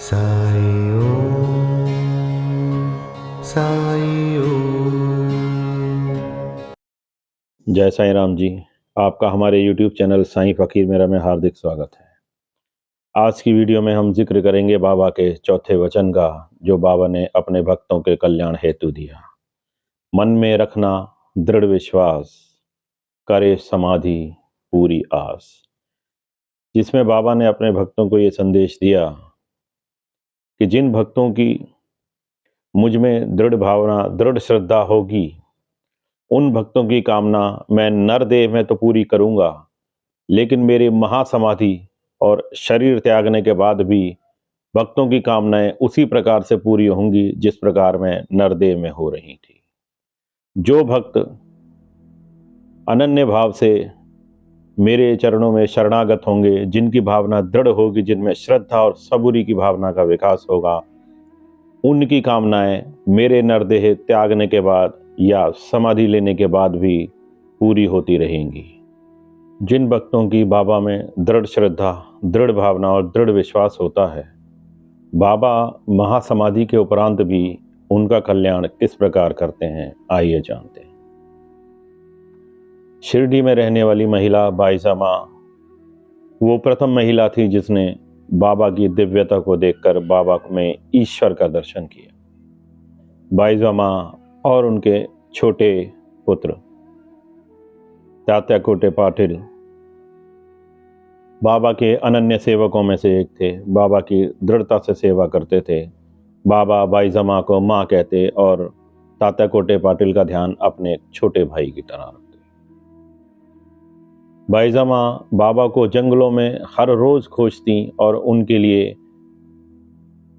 साई ओम, साई ओम। जय साईं राम जी। आपका हमारे YouTube चैनल साईं फ़कीर मेरा में हार्दिक स्वागत है। आज की वीडियो में हम जिक्र करेंगे बाबा के चौथे वचन का, जो बाबा ने अपने भक्तों के कल्याण हेतु दिया। मन में रखना दृढ़ विश्वास, करे समाधि पूरी आस। जिसमें बाबा ने अपने भक्तों को ये संदेश दिया कि जिन भक्तों की मुझ में दृढ़ भावना, दृढ़ श्रद्धा होगी, उन भक्तों की कामना मैं नरदेह में तो पूरी करूंगा, लेकिन मेरी महासमाधि और शरीर त्यागने के बाद भी भक्तों की कामनाएं उसी प्रकार से पूरी होंगी जिस प्रकार में नरदेह में हो रही थी। जो भक्त अनन्य भाव से मेरे चरणों में शरणागत होंगे, जिनकी भावना दृढ़ होगी, जिनमें श्रद्धा और सबूरी की भावना का विकास होगा, उनकी कामनाएं मेरे नरदेह त्यागने के बाद या समाधि लेने के बाद भी पूरी होती रहेंगी। जिन भक्तों की बाबा में दृढ़ श्रद्धा, दृढ़ भावना और दृढ़ विश्वास होता है, बाबा महासमाधि के उपरांत भी उनका कल्याण किस प्रकार करते हैं, आइए जानते हैं। शिरडी में रहने वाली महिला बाईजा माँ वो प्रथम महिला थी जिसने बाबा की दिव्यता को देखकर बाबा में ईश्वर का दर्शन किया। बाईजा माँ और उनके छोटे पुत्र तात्या कोटे पाटिल बाबा के अनन्य सेवकों में से एक थे। बाबा की दृढ़ता से सेवा करते थे। बाबा बाईजा माँ को माँ कहते और तात्या कोटे पाटिल का ध्यान अपने छोटे भाई की तरह रखते। बाईजा माँ बाबा को जंगलों में हर रोज खोजती और उनके लिए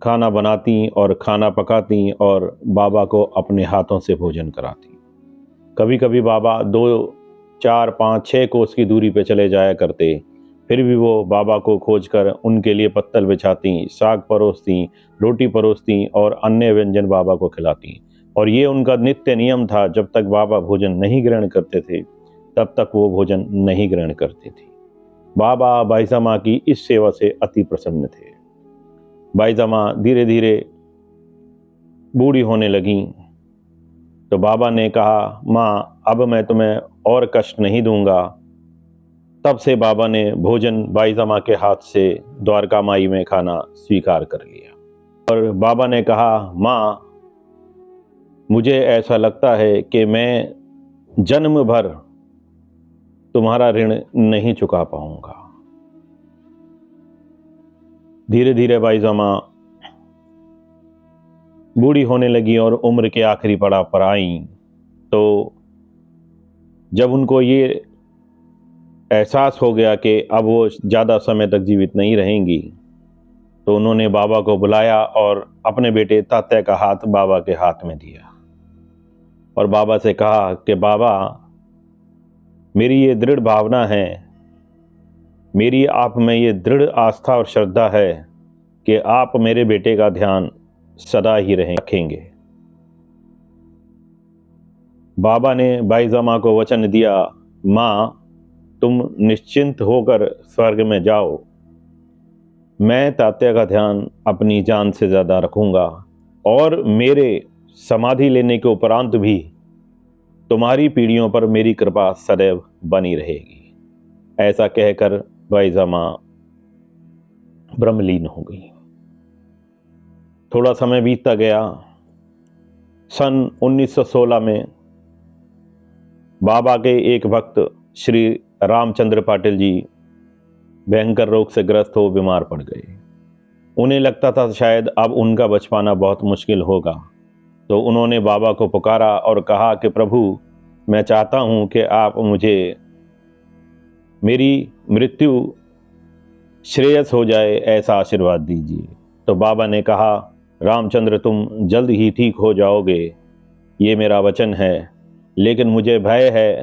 खाना बनाती और खाना पकाती और बाबा को अपने हाथों से भोजन कराती। कभी कभी बाबा 2, 4, 5, 6 कोस की दूरी पे चले जाया करते, फिर भी वो बाबा को खोजकर उनके लिए पत्तल बिछाती, साग परोसती, रोटी परोसती और अन्य व्यंजन बाबा को खिलाती। और ये उनका नित्य नियम था। जब तक बाबा भोजन नहीं ग्रहण करते थे तब तक वो भोजन नहीं ग्रहण करती थी। बाबा बाईजा माँ की इस सेवा से अति प्रसन्न थे। बाईजा माँ धीरे धीरे बूढ़ी होने लगी तो बाबा ने कहा, माँ अब मैं तुम्हें और कष्ट नहीं दूंगा। तब से बाबा ने भोजन बाईजा माँ के हाथ से द्वारका माई में खाना स्वीकार कर लिया। और बाबा ने कहा, माँ मुझे ऐसा लगता है कि मैं जन्म भर तुम्हारा ऋण नहीं चुका पाऊंगा। धीरे धीरे बाईजा माँ बूढ़ी होने लगी और उम्र के आखिरी पड़ाव पर आई। तो जब उनको ये एहसास हो गया कि अब वो ज़्यादा समय तक जीवित नहीं रहेंगी, तो उन्होंने बाबा को बुलाया और अपने बेटे तात्या का हाथ बाबा के हाथ में दिया और बाबा से कहा कि बाबा मेरी ये दृढ़ भावना है, मेरी आप में ये दृढ़ आस्था और श्रद्धा है कि आप मेरे बेटे का ध्यान सदा ही रखेंगे। बाबा ने बाईजा माँ को वचन दिया, माँ तुम निश्चिंत होकर स्वर्ग में जाओ, मैं तात्या का ध्यान अपनी जान से ज़्यादा रखूँगा और मेरे समाधि लेने के उपरांत भी तुम्हारी पीढ़ियों पर मेरी कृपा सदैव बनी रहेगी। ऐसा कहकर बाईजा माँ ब्रह्मलीन हो गई। थोड़ा समय बीतता गया। सन 1916 में बाबा के एक भक्त श्री रामचंद्र पाटिल जी भयंकर रोग से ग्रस्त हो बीमार पड़ गए। उन्हें लगता था शायद अब उनका बच पाना बहुत मुश्किल होगा। तो उन्होंने बाबा को पुकारा और कहा कि प्रभु मैं चाहता हूं कि आप मुझे मेरी मृत्यु श्रेयस हो जाए ऐसा आशीर्वाद दीजिए। तो बाबा ने कहा, रामचंद्र तुम जल्द ही ठीक हो जाओगे, ये मेरा वचन है, लेकिन मुझे भय है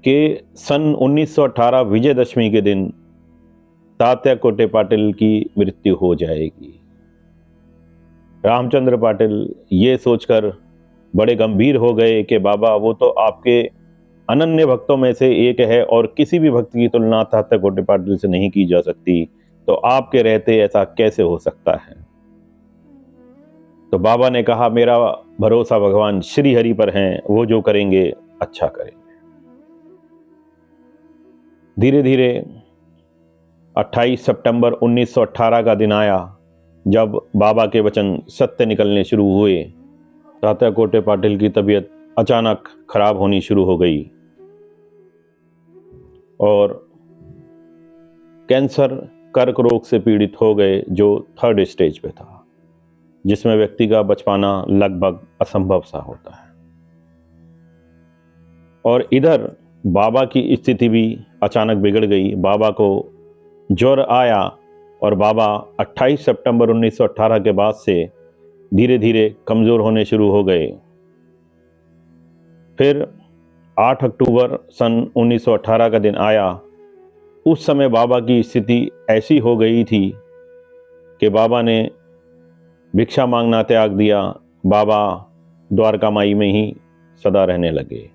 कि सन 1918 विजयदशमी के दिन तात्या कोटे पाटिल की मृत्यु हो जाएगी। रामचंद्र पाटिल ये सोचकर बड़े गंभीर हो गए कि बाबा वो तो आपके अनन्य भक्तों में से एक है और किसी भी भक्त की तुलना तात्या कोटे पाटिल से नहीं की जा सकती। तो आपके रहते ऐसा कैसे हो सकता है? तो बाबा ने कहा, मेरा भरोसा भगवान श्री हरि पर है, वो जो करेंगे अच्छा करेंगे। धीरे धीरे 28 सितंबर 1918 का दिन आया, जब बाबा के वचन सत्य निकलने शुरू हुए। तात्या कोटे पाटिल की तबीयत अचानक खराब होनी शुरू हो गई और कैंसर कर्क रोग से पीड़ित हो गए, जो 3rd स्टेज पे था, जिसमें व्यक्ति का बच पाना लगभग असंभव सा होता है। और इधर बाबा की स्थिति भी अचानक बिगड़ गई। बाबा को ज्वर आया और बाबा 28 सितंबर 1918 के बाद से धीरे धीरे कमज़ोर होने शुरू हो गए। फिर 8 अक्टूबर सन 1918 का दिन आया। उस समय बाबा की स्थिति ऐसी हो गई थी कि बाबा ने भिक्षा मांगना त्याग दिया। बाबा द्वारका माई में ही सदा रहने लगे।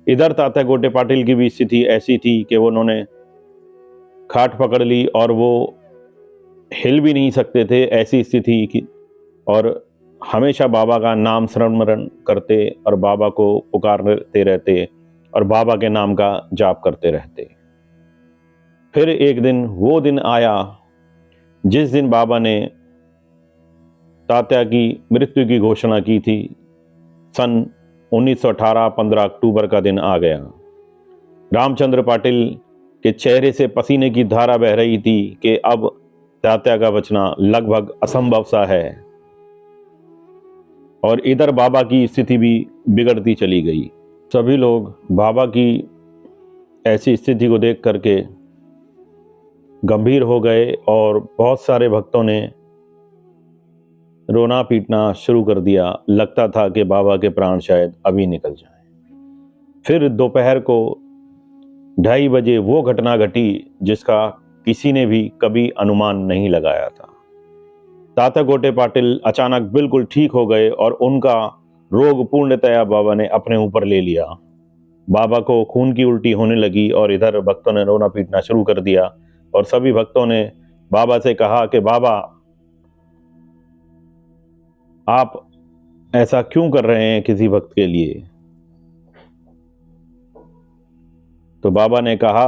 इधर तात्या कोटे पाटिल की भी स्थिति ऐसी थी कि वो उन्होंने खाट पकड़ ली और वो हिल भी नहीं सकते थे, ऐसी स्थिति की, और हमेशा बाबा का नाम स्मरण करते और बाबा को पुकारते रहते और बाबा के नाम का जाप करते रहते। फिर एक दिन वो दिन आया जिस दिन बाबा ने तात्या की मृत्यु की घोषणा की थी। सन 1918 15 अक्टूबर का दिन आ गया। रामचंद्र पाटिल के चेहरे से पसीने की धारा बह रही थी कि अब तात्या का बचना लगभग असंभव सा है। और इधर बाबा की स्थिति भी बिगड़ती चली गई। सभी लोग बाबा की ऐसी स्थिति को देख करके गंभीर हो गए और बहुत सारे भक्तों ने रोना पीटना शुरू कर दिया। लगता था कि बाबा के प्राण शायद अभी निकल जाएं। फिर दोपहर को 2:30 बजे वो घटना घटी जिसका किसी ने भी कभी अनुमान नहीं लगाया था। तात्या कोटे पाटिल अचानक बिल्कुल ठीक हो गए और उनका रोग पूर्णतया बाबा ने अपने ऊपर ले लिया। बाबा को खून की उल्टी होने लगी और इधर भक्तों ने रोना पीटना शुरू कर दिया और सभी भक्तों ने बाबा से कहा कि बाबा, आप ऐसा क्यों कर रहे हैं किसी भक्त के लिए? तो बाबा ने कहा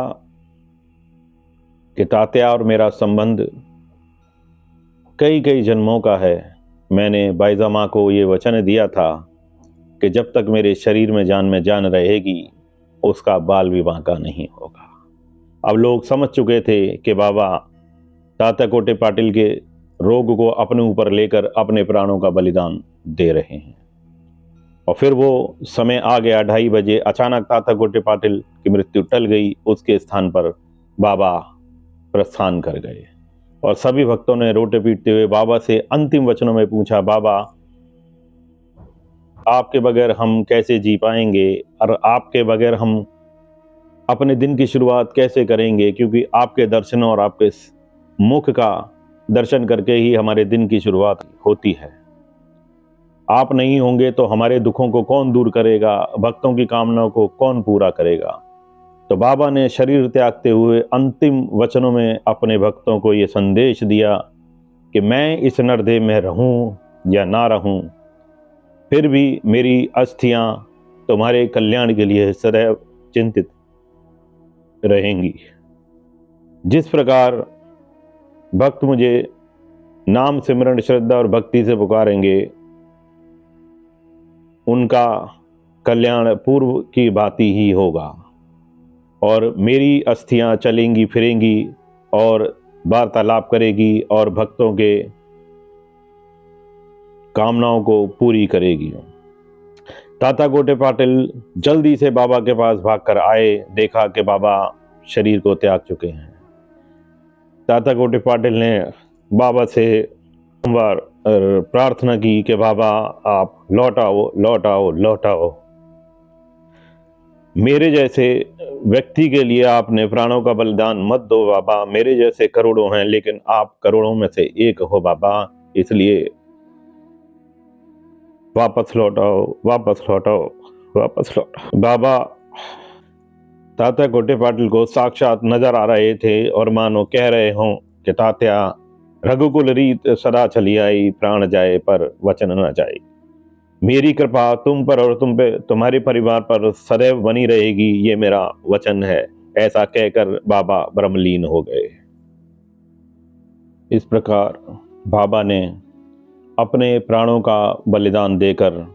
कि तात्या और मेरा संबंध कई कई जन्मों का है। मैंने बाईजा माँ को ये वचन दिया था कि जब तक मेरे शरीर में जान रहेगी उसका बाल भी बांका नहीं होगा। अब लोग समझ चुके थे कि बाबा तात्या कोटे पाटिल के रोग को अपने ऊपर लेकर अपने प्राणों का बलिदान दे रहे हैं। और फिर वो समय आ गया 2:30 बजे। अचानक तात्या कोटे पाटिल की मृत्यु टल गई। उसके स्थान पर बाबा प्रस्थान कर गए और सभी भक्तों ने रोटे पीटते हुए बाबा से अंतिम वचनों में पूछा, बाबा, आपके बगैर हम कैसे जी पाएंगे और आपके बगैर हम अपने दिन की शुरुआत कैसे करेंगे? क्योंकि आपके दर्शनों और आपके मुख का दर्शन करके ही हमारे दिन की शुरुआत होती है। आप नहीं होंगे तो हमारे दुखों को कौन दूर करेगा? भक्तों की कामनाओं को कौन पूरा करेगा? तो बाबा ने शरीर त्यागते हुए अंतिम वचनों में अपने भक्तों को ये संदेश दिया कि मैं इस नरदेह में रहूं या ना रहूं, फिर भी मेरी अस्थियां तुम्हारे कल्याण के लिए सदैव चिंतित रहेंगी। जिस प्रकार भक्त मुझे नाम सिमरण श्रद्धा और भक्ति से पुकारेंगे, उनका कल्याण पूर्व की भांति ही होगा और मेरी अस्थियां चलेंगी फिरेंगी और वार्तालाप करेगी और भक्तों के कामनाओं को पूरी करेगी। तात्या कोटे पाटिल जल्दी से बाबा के पास भागकर आए। देखा कि बाबा शरीर को त्याग चुके हैं। तात्या कोटे पाटिल ने बाबा से बार प्रार्थना की कि बाबा, आप लौट आओ, लौट आओ, लौट आओ। मेरे जैसे व्यक्ति के लिए आपने प्राणों का बलिदान मत दो बाबा। मेरे जैसे करोड़ों हैं लेकिन आप करोड़ों में से एक हो बाबा, इसलिए वापस लौट आओ, वापस लौट आओ, वापस लौट आओ। बाबा तात्या कोटे पाटिल को साक्षात नजर आ रहे थे और मानो कह रहे हों कि तात्या रघुकुल रीत सदा चली आई, प्राण जाए पर वचन न जाए। मेरी कृपा तुम पर और तुम्हारे परिवार पर सदैव बनी रहेगी, ये मेरा वचन है। ऐसा कहकर बाबा ब्रह्मलीन हो गए। इस प्रकार बाबा ने अपने प्राणों का बलिदान देकर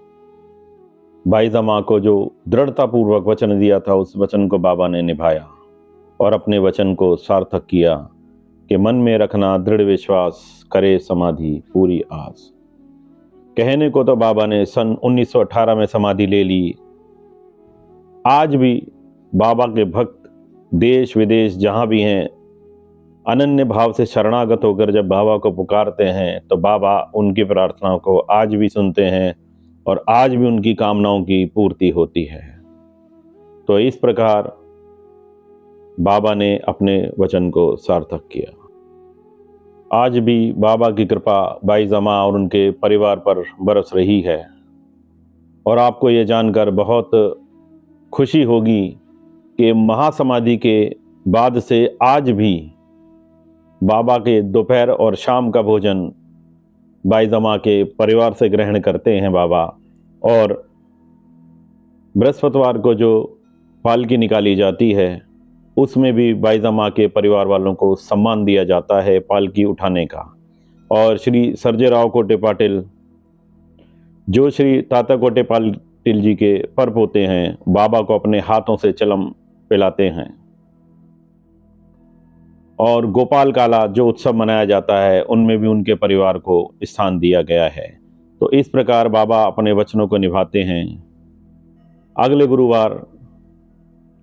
बाईजामा को जो दृढ़तापूर्वक वचन दिया था, उस वचन को बाबा ने निभाया और अपने वचन को सार्थक किया कि मन में रखना दृढ़ विश्वास, करे समाधि पूरी आस। कहने को तो बाबा ने सन 1918 में समाधि ले ली। आज भी बाबा के भक्त देश विदेश जहाँ भी हैं, अनन्य भाव से शरणागत होकर जब बाबा को पुकारते हैं तो बाबा उनकी प्रार्थनाओं को आज भी सुनते हैं और आज भी उनकी कामनाओं की पूर्ति होती है। तो इस प्रकार बाबा ने अपने वचन को सार्थक किया। आज भी बाबा की कृपा बाईजामा और उनके परिवार पर बरस रही है और आपको ये जानकर बहुत खुशी होगी कि महासमाधि के बाद से आज भी बाबा के दोपहर और शाम का भोजन बाईजामा के परिवार से ग्रहण करते हैं बाबा। और बृहस्पतिवार को जो पालकी निकाली जाती है उसमें भी बाईजामा के परिवार वालों को सम्मान दिया जाता है पालकी उठाने का। और श्री सर्जेराव कोटे पाटिल, जो श्री तात्या कोटे पाटिल जी के परपोते हैं, बाबा को अपने हाथों से चलम पिलाते हैं। और गोपाल काला जो उत्सव मनाया जाता है उनमें भी उनके परिवार को स्थान दिया गया है। तो इस प्रकार बाबा अपने वचनों को निभाते हैं। अगले गुरुवार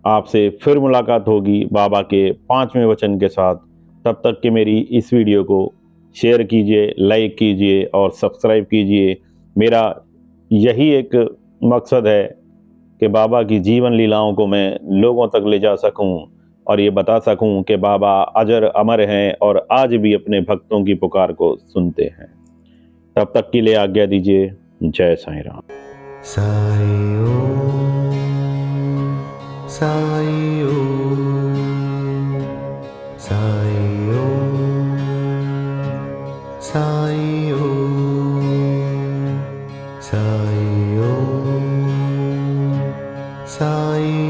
आपसे फिर मुलाकात होगी बाबा के 5वें वचन के साथ। तब तक के मेरी इस वीडियो को शेयर कीजिए, लाइक कीजिए और सब्सक्राइब कीजिए। मेरा यही एक मकसद है कि बाबा की जीवन लीलाओं को मैं लोगों तक ले जा सकूं और ये बता सकूं कि बाबा अजर अमर हैं और आज भी अपने भक्तों की पुकार को सुनते हैं। तब तक के लिए आज्ञा दीजिए। जय साईं राम। साई ओम, साई ओम, साई ओम, साई ओम, साई ओम, साई